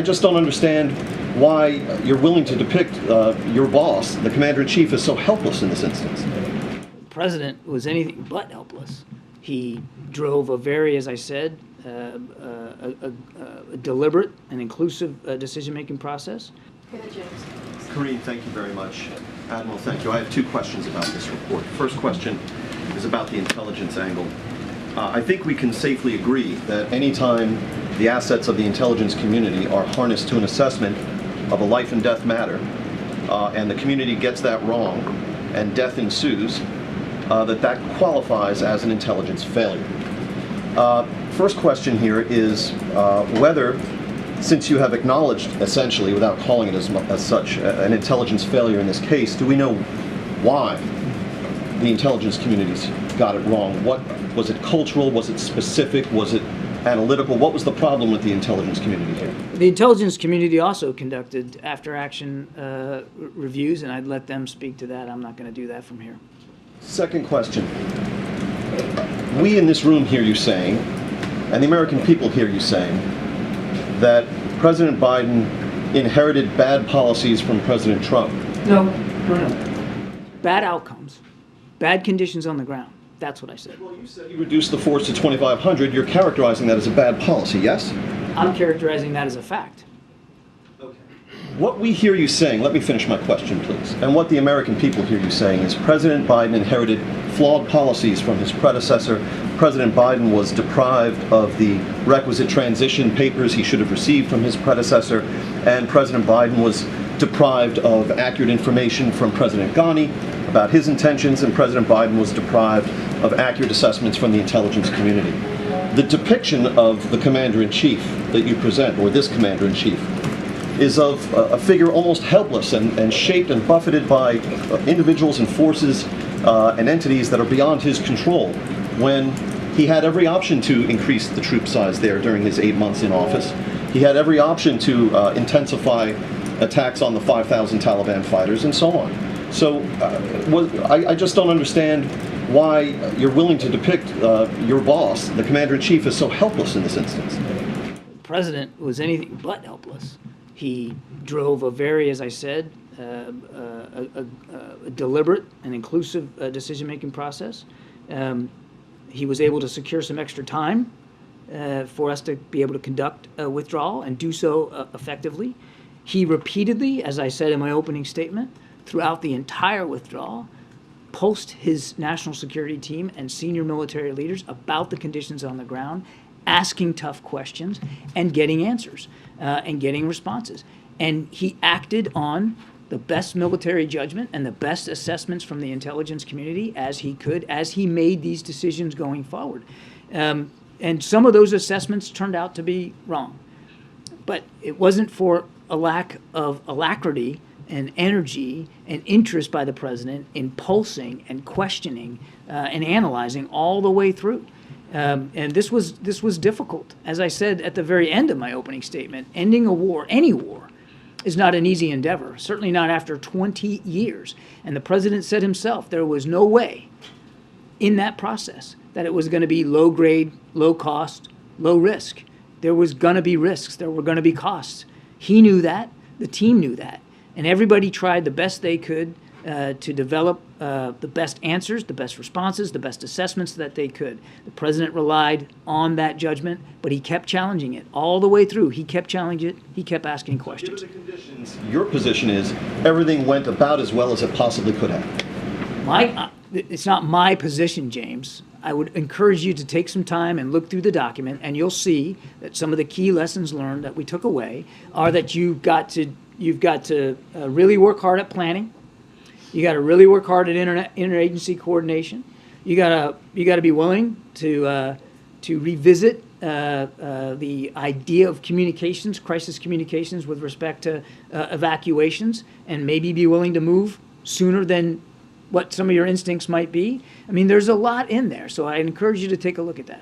I just don't understand why you're willing to depict your boss, the commander-in-chief, as so helpless in this instance. The president was anything but helpless. He drove a very, as I said, a deliberate and inclusive decision-making process. Kareem, thank you very much. Admiral, thank you. I have two questions about this report. First question is about the intelligence angle. I think we can safely agree that anytime the assets of the intelligence community are harnessed to an assessment of a life and death matter, and the community gets that wrong, and death ensues, that qualifies as an intelligence failure. First question here is whether, since you have acknowledged, essentially, without calling it as such, an intelligence failure in this case, do we know why the intelligence communities got it wrong? What was it? Cultural? Was it specific? Was it analytical? What was the problem with the intelligence community here? The intelligence community also conducted after-action reviews, and I'd let them speak to that. I'm not going to do that from here. Second question. We in this room hear you saying, and the American people hear you saying, that President Biden inherited bad policies from President Trump. No. Bad outcomes, bad conditions on the ground. That's what I said. Well, you said you reduced the force to 2,500. You're characterizing that as a bad policy, yes? I'm characterizing that as a fact. Okay. What we hear you saying, let me finish my question, please, and what the American people hear you saying is President Biden inherited flawed policies from his predecessor. President Biden was deprived of the requisite transition papers he should have received from his predecessor, and President Biden was deprived of accurate information from President Ghani about his intentions, and President Biden was deprived of accurate assessments from the intelligence community. The depiction of the commander-in-chief that you present, or this commander-in-chief, is of a figure almost helpless and shaped and buffeted by individuals and forces and entities that are beyond his control, when he had every option to increase the troop size there during his 8 months in office. He had every option to intensify attacks on the 5,000 Taliban fighters and so on. So I just don't understand why you're willing to depict your boss, the commander-in-chief, as so helpless in this instance. The president was anything but helpless. He drove a very, as I said, a deliberate and inclusive decision-making process. He was able to secure some extra time for us to be able to conduct a withdrawal and do so effectively. He repeatedly, as I said in my opening statement, throughout the entire withdrawal, post his national security team and senior military leaders about the conditions on the ground, asking tough questions and getting answers and getting responses. And he acted on the best military judgment and the best assessments from the intelligence community as he could, as he made these decisions going forward. And some of those assessments turned out to be wrong. But it wasn't for a lack of alacrity and energy and interest by the president in pulsing and questioning and analyzing all the way through. And this was difficult. As I said at the very end of my opening statement, ending a war, any war, is not an easy endeavor, certainly not after 20 years. And the president said himself there was no way in that process that it was going to be low grade, low cost, low risk. There was going to be risks. There were going to be costs. He knew that. The team knew that. And everybody tried the best they could to develop the best answers, the best responses, the best assessments that they could. The president relied on that judgment, but he kept challenging it all the way through. He kept challenging it. He kept asking questions. Given the conditions, your position is everything went about as well as it possibly could have. It's not my position, James. I would encourage you to take some time and look through the document, and you'll see that some of the key lessons learned that we took away are that you've got to really work hard at planning. You got to really work hard at interagency coordination. You got to be willing to revisit the idea of communications, crisis communications with respect to evacuations, and maybe be willing to move sooner than what some of your instincts might be. I mean, there's a lot in there, so I encourage you to take a look at that.